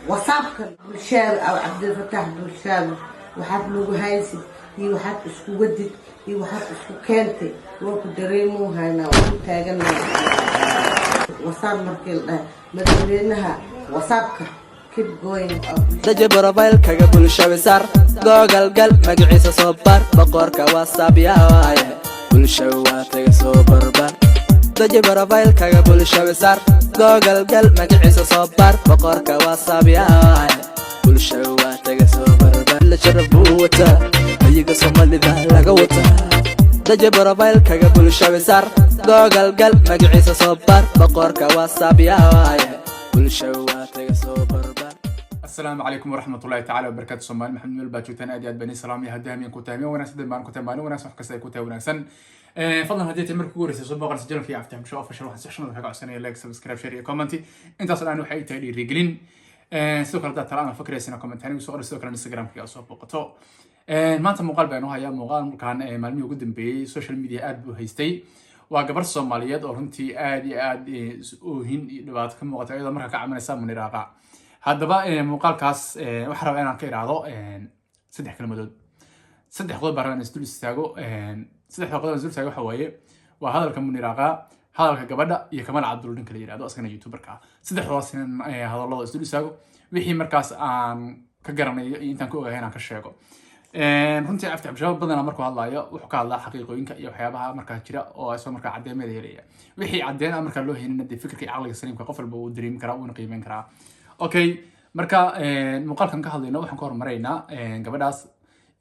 وصابك بالشاب أو عبد الفتاح بالشاب وحد مجهزي هي وحد اسكو ودد هي وحد اسكو كانتي وكو دريمو هنا وتاجنا وصاب مركل مدينها وصابك keep going up daje profile kaga bulshada sar google gal magaciisa soo bar boqorka whatsapp yaa waaye bulshada waa taga soo barbar daje profile kaga bulshada sar google gal magaciisa soo bar boqorka whatsapp yaa waaye bulshada waa taga soo barbar la jarabo wata ayaga Soomaalida laga wata daje profile kaga bulshada sar google gal magaciisa soo bar boqorka whatsapp yaa waaye bulshada waa taga soo barbar. السلام عليكم ورحمة الله تعالى وبركاته. سومال محمد الباجوتان أدي بني سلامي هدامي كوتامي وناس دمان كوتامي وناس وحكسي كوتامي وناسن فضلا هديتي مركو كورس صبغ سجل في عفتهم شو فشل واحد سحشنا حق عشان لايك سبسكرايب شير كومنتي انت اصلا انو حي تاعي ريجلين سوكر دا ترى انا فكري سنه كومنتاني وسوكر سوكر انستغرام في اسو بوقتو ما انت مقال بينو هيا مقال كان مالمي ugu dambeeyay social media aad buu haystay waa gabar Soomaaliyeed oo runtii aad oohin dhibaato ka muuqata iyadoo marka ka camaleysa muniraaqa haddaba muuqaalkaas waxa rabaa inaan ka iraado saddex kalmadood saddex qodob baan isdul istaago saddex qodob isdul istaago waxa waaye waa hadalka muniraaqa hadalka gabadha iyo Kamal Cabdul ninka la yiraahdo asagana youtuberka saddexdaas hadallada isdul istaago wixii markaas aan ka garanayo intaan ku ogahay inaan ka sheego runtii afta abshaab badan markuu hadlaayo wuxuu ka hadlaa xaqiiqooyinka iyo waxyaabaha markaa jira oo ay soo markaa cadeemada helaya wixii cadeen markaa loo helin fikirka iyo caqliga saliimka qof walba uu dareemi karaa uu qiimeyn karaa okay marka muuqaalkan ka hadlayno waxaan ka hormaraynaa gabadhaas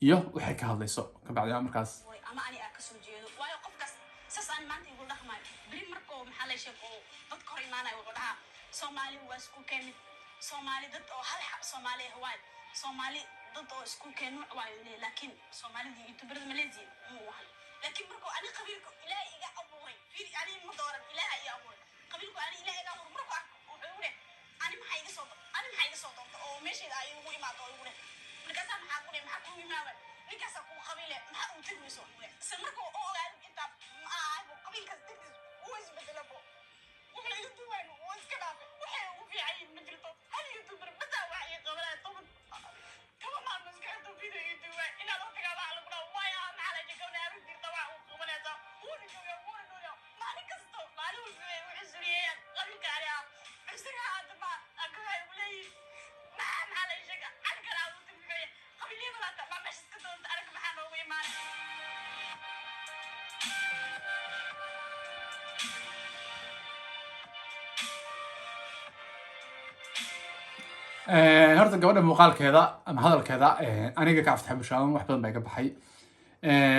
iyo waxay ka hadlayso ka bacdi markaas ama ani ka soo jeedo waayo qofkaas sasan maanta igu dhaqmay bari marko maxaa la sheego dad kor imaanayo oo dhaha Soomaali waa isku keenid Soomaali dad oo hal xaq Soomaali hawaad Soomaali dad oo isku keenid waayo laakiin Soomaalida youtuber Malaysia muu wahay laakiin marko ani qabiilku ilaahay iga abuuray fiir ani ma dooran ilaahay iga abuuray qabiilku ani ilaahay iga abuuray marko wuxuu ani maxay iga soo doonto oo meesheeda ay ugu imaado oo ugu markaas maxaa ku imaado ninkaas ku qabiile maxaa uu tigmiso samarko oo ogaad inta qabiilkaas tigmis uu isbedelabo wuxuu igu duwaan oo iska dhaaf waxay ugu fiican ma jirto hal youtuber bada waxay qabanaa toban kama ma maskaxdo video youtube ina la tagala ala kuna waya maxaa la jegona aru dirta waa uu qabanaysa uu jooga maalin kasto maalin uu isriye qabiilka ariya isaga hadba akay ulay maxaa la sheega halkan aad u timay qabiilada la taa ma iska doonta arag maxaa noogu imaan horta gabadha muuqaalkeeda ama hadalkeeda aniga ka aftahay bulshada wax badan bay ka baxay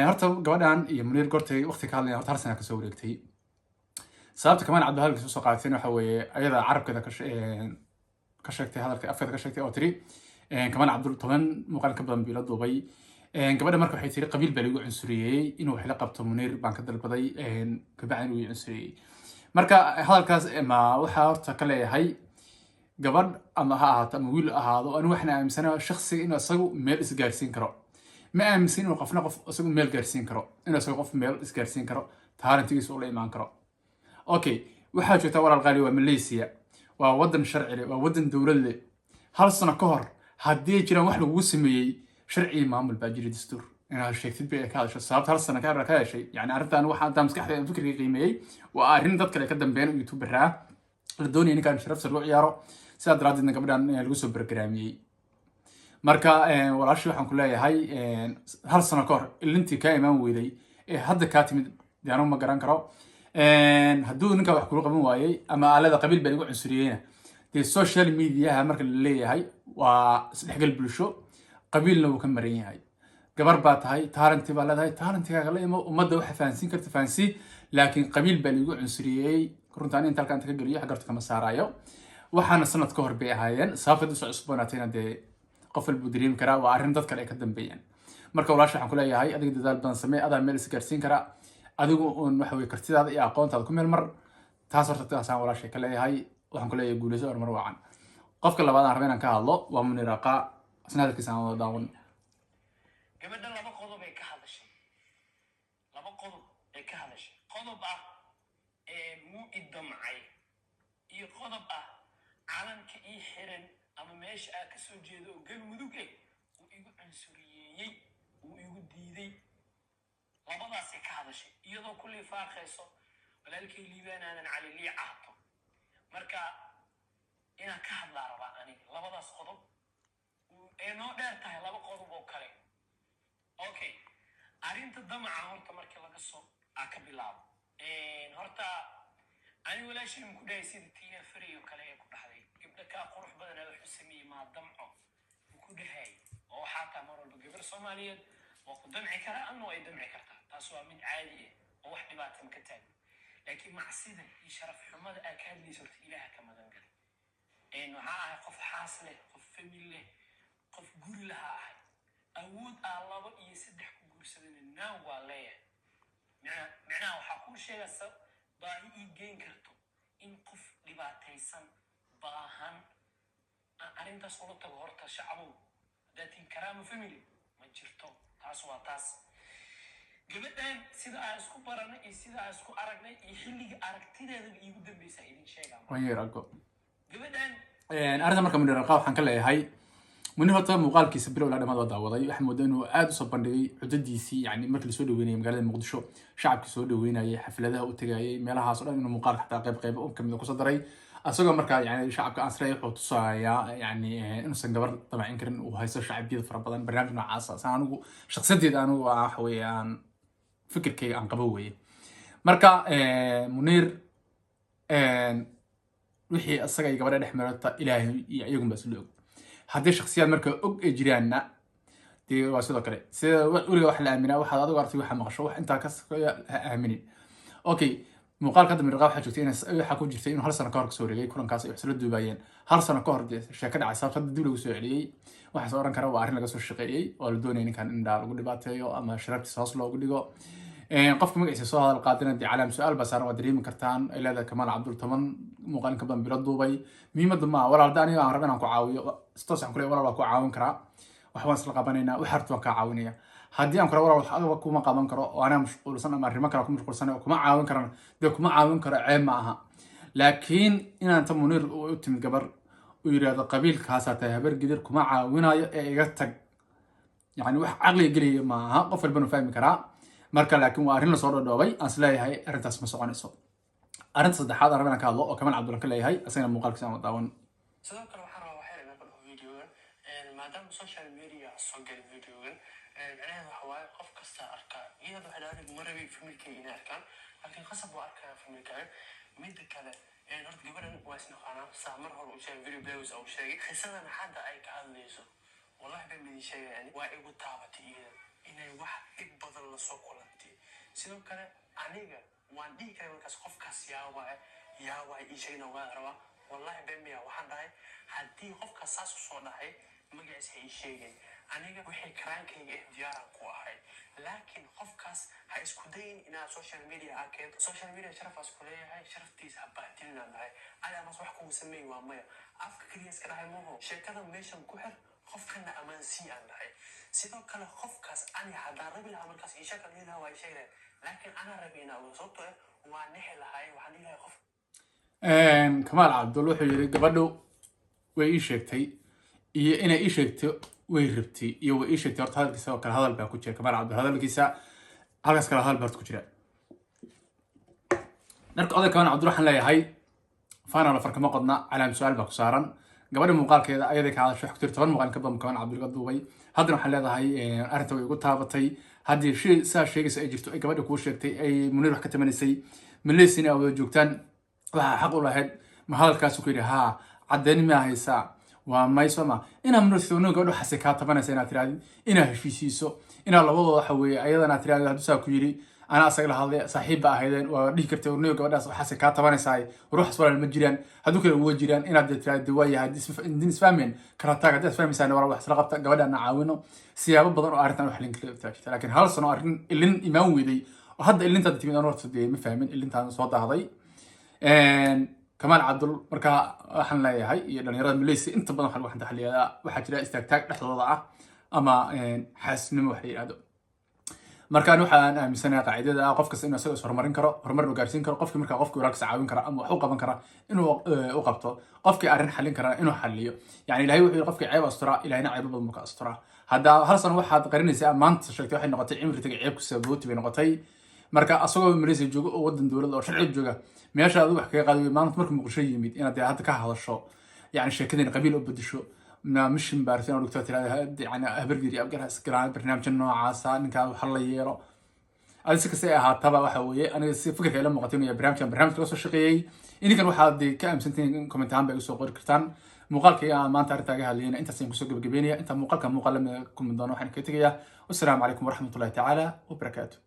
horta gabadhan iyo Munir gortay waqti ka hadlayna horta sano ka soo wareegtay sababta Kamal Cabdul halkiis soo qaatay waxa weeye ayada carabkeeda ka sheegtay hadalka afkeeda ka sheegtay oo tiri Kamal Cabdul toban muuqaal ka badan biilo duubay gabadha marka waxay tiri qabiil baa lagu cunsuriyay inuu wax la qabto Munir baan ka dalbaday ka bacdi uu cunsuriyay marka hadalkaas ma waxa horta ka leeyahay gabadh ama ha ahaato ama wiil ahaado anu waxna aaminsanahay shakhsiga inuu asagu meel isgaarsiin karo ma aaminsan inuu qofna qof asagu meel gaarsiin karo inuu asagu qof meel isgaarsiin karo talentigiisa uu la imaan karo okay waxa jirta walaal qaali waa Malaysia waa wadan sharci leh waa wadan dawlad leh hal sano ka hor hadii jiraan wax lagu sameeyay sharci maamul baa jiray dastuur inaad sheegtid bay ka hadasho sababta hal sano ka heshay yani arrintan waxa aan maskaxda fikirka qiimeeyay waa arrin dad kale ka dambeeyay youtuber ah la doonayay in kan sharaf loo ciyaaro sidaad raadina gabadhan lagu soo barnaamijiyay marka walaashi waxaan ku leeyahay hal sano ka hor ilintii ka imaan weeday ee hadda ka timid diyaano ma garan karo hadduu ninka wax kula qaban waayay ama aalada qabiil baa lagu cunsuriyayna de social media marka la leeyahay waa isdhexgal bulsho qabiilna uu ka maran yahay gabar baa tahay talent baa leedahay talentigaaga la imo ummadda waxa fahansiin karta fahansi laakiin qabiil baa lagu cunsuriyay runtaan inta halkan ka galiyo xagarta kama saarayo waxaana sanad ka hor bay ahaayeen sababta soo cusboonaatayna de qof walba dareemi karaa waa arrin dad kale ka dambeeyaan marka walaash waxaan ku leeyahay adiga dadaal badan samee adaa meel isgaarsiin kara adigu on waxa way kartidaada iyo aqoontaada ku meel mar taas horta taasaan walaash ka leeyahay waxaan ku leeyahay guulayso horumar wacan qofka labaad aan rabay inaan ka hadlo waa Muniraaqa asna hadalkiisa aan wada daawan gabadha laba qodob ay ka hadashay qodob ah muu idamcay iyo qodob ah calanka ii xiran ama meesha aa ka soo jeedo oo galmudug uu igu cunsuriyeeyey uu igu diiday labadaasay ka hadashay iyadoo kullii faaqayso walaalkay liibaan aadan cali lii caato marka inaan ka hadlaa rabaa aniga labadaas qodob ee noo dheer tahay laba qodob oo kale okay arrinta damaca horta markii laga soo ka bilaabo horta ani walaashay ku dhahay sida tiina fariyo kale ee ku dhaxday gabdha ka qurux badan ee wuxuu sameeyey maa damco ku dhahay oo xataa mar walba gabar Soomaaliyeed oo ku damci kara ama ay damci kartaa taas waa mid caadi ah oo wax dhibaato ma ka taagan laakiin macsida iyo sharaf xumada ay ka hadlayso ilaaha ka magan galay waxaa ahay qof xaas leh qof family leh qof guri laha ahay awood aan 2 iyo 3 ku guursadeen naaw waa leeyahay macnaha waxaa kuu sheegaysa baahi ii geyn karto in qof dhibaataysan baahan arrintaas ula tago horta shacabo hadaatiin karaama family ma jirto taas waa taas gabadhan sida aan isku baranay iyo sida aan isku aragnay iyo xilliga aragtideeda iigu dambaysa idin sheegaa wanyeerago gabadhan arrinta marka Munir Alqaa waxaan ka leeyahay Munir horta muuqaalkiisa bilow la dhamaad daawaday waxa moodaa inuu aad u soo bandhigay cudadiisii yani markii la soo dhaweynayay magaalada Muqdisho shacabkii soo dhaweynayay xafladaha u tagayay meelahaas oo dhan inuu muuqaal xataa qayb oo kamid ku soo daray asagoo marka yani shacabka ansray wuxuu tusayaa yani inuusan gabar damacin karin uu haysto shacabiyada fara badan barnaamij noocaas ah anigu shakhsiyadeeda anigu wax weeyaan fikirkayga aan qabo weeye marka Munir wixii asaga ay gabadha dhex marata ilaahay iyo iyagu bas loo haddii shakhsiyaad marka og ay jiraanna dee waa sidoo kale sida weliga wax la aaminaa waxaad adigu aragtay waxa maqasho wax intaa ka aaminin okay muuqaalka hadda Munir waxa jirtay in waxa ku jirtay inuu hal sano ka hor soo wareegay kulankaas ay xislo duubayeen hal sano ka hor sheeko dhacay sababta dib lagu soo celiyay waxa soo oran kara waa arrin laga soo shaqeeyay oo la doonayay ninkan in lagu dhibaateeyo ama sharaftiisa hoos loogu dhigo qofka magaciisa soo hadal qaadina dii calaam su'aal basaaran waa dareemi kartaan ilaada Kamaal Cabdul Taman muuqaalka badan bilo duubay miimada ma walaalda aniga aan rabaa inaan ku caawiyo istoos aan ku leeyahay walaal ku caawin karaa wax waan isla qabanayna wax hartu waan ka caawinaya haddii aan kula walaal wax adag kuma qaban karo oo ana mashquulsan ama arrimo kale ku mashquulsan oo kuma caawin karana dee kuma caawin karo ceeb ma aha laakiin inaan ta Munir u timid gabar u yiraahdo qabiilkaas tahay habar gidir kuma caawinayo ee iga tag yani wax aqli galiya ma aha qof walba fahmi karaa marka laakiin waa arrin la soo dhoobay aan isleeyahay arrintaas ma soconayso arrinta saddexaad aan rabaa ka hadlo oo Kamaal Cabdul ka leeyahay asagana muuqaalkiisa aan daawan sidoo kale waxaan rabaa waxay rabaa videogan maadaama social media soo gal videogan macnaheedu waxa waaye qof kasta arkaa iyadoo xidhaadhi marabi familkay inay arkaan laakiin qasab waa arkaa familkaaga midda kale horta gabadhan waa isnaqaanaa saamar hore uu sheegay video blogs uu sheegay qisadan hadda ay ka hadlayso wallahi baan idin sheegay waa igu taabatay iyada inay wax dib badan la soo kulantay sidoo kale aniga waan dhihi karay markaas qofkaas yaa waa ii sheegna waa rabaa wallahi bamiya waxaan dhahay haddii qofkaas saas u soo dhahay magaciisa ii sheegay aniga wixii karaankayga diyaaran ku ahay laakiin qofkaas ha isku dayin inaad social media aa keento social media sharafaas ku leeyahay sharaftiisa ha baahtilinaan dhahay adaamaas wax kugu sameey waa maya afka keliya iska dhahay maho sheekada meeshan ku xir qofkana amaansii aan dhahay sidoo kale qofkaas ani haddaan rabi lahaa markaas ii sheeka dhihi lahaa waa ii sheegi lahay laakiin anaa rabi inaa ogo sababtoo waa nixi lahay waxaan dhihi lahay qof Kamaal Cabdul wuxuu yiri gabadhu way ii sheegtay iyo inay ii sheegto way rabtay iyo way ii sheegtay horta hadalkiisa oo kale hadal baa ku jira Kamaal Cabdul hadalkiisa halkaas kale hadal baa ku jira marka oday Kamaal Cabdul waxaan leeyahay faana la farkama qodna calaam su'aal baa ku saaran gabadha muuqaalkeeda ayada ka hadashay xogtir 10 muuqaal ka badan Kamaal Cabdul ka duubay haddana waxaan leedahay arrinta way ugu taabatay haddii saa sheegaysa ay jirto ay gabadha ku sheegtay ay Munir wax ka tamanisay Malaysia oo joogtaan waxa xaq u lahayd ma hadalkaas ku yiri ha cadeyn ma haysa waa maysoma ina Munir soo gabadha xasay ka tabanaysa inaad tiraahdo ina heshiisiiso ina labadooda waxa weeye ayadana tiraahdo haduu saa ku yiri ana asaga la hadlay saaxiib ahaydeen waa dhihi kartay Munir gabadhaas waxa xasay ka tabanaysa ruux aswala ma jiraan haduu kale ugu jiraan inaad tiraahdo waa yahay isfahmin karataga dad fahmaysan war wax isla qabta gabadhana caawino siyaabo badan oo arrintan wax link taagtay laakiin hal sano arrin ilin imaan weeday oo hadda ilinta timid aan horta ma fahmin ilintaan soo daahday Kamaal Cabdul marka waxaan leeyahay iyo dhalinyarada Malaysia inta badan waxaan taxliyaa waxa jira istaagtaag dhexdooda ah ama xaasnimo wax yiraahdo markaan waxaan aaminsanahay qaacidada qof kasta inuu isaga is horumarin karo horumarna gaarsiin karo qofkii markaa qofkii walaalkiisa caawin kara ama wax u qaban kara inuu u qabto qofkii arrin xallin kara inuu xalliyo yani ilaahay wuxuu yidhi qofkii ceeb asturaa ilaahayna ceebo badan buu ka asturaa hadda hal sano waxaad qarinaysaa maanta sheegtay waxay noqotay cimri tagay ceebkiisa booti bay noqotay marka asagoo Malaysia joogo oo wadan dowlad oo sharci jooga meesha aad wax kaga qaadi maanta markuu muqdisho yimid inaad hadda ka hadasho yani sheekadeen qabiil u bedesho مش مبارتين أو دكتور يعني أبرجري أبجر هسكران برنامج النوع عاسى إنك حلا يرو هذا سكسي هاتبا وحوي أنا فكر كلام مقاتين يا برنامج كلاس الشقيي إني كان واحد كام سنتين كومنتان بيقول سوق كرتان مقال كي ما أنت عرفتها لينا أنت سين كسوق بجبينيا أنت مقال كان مقال من كم من ضنوح حنكتيا والسلام عليكم ورحمة الله تعالى وبركاته.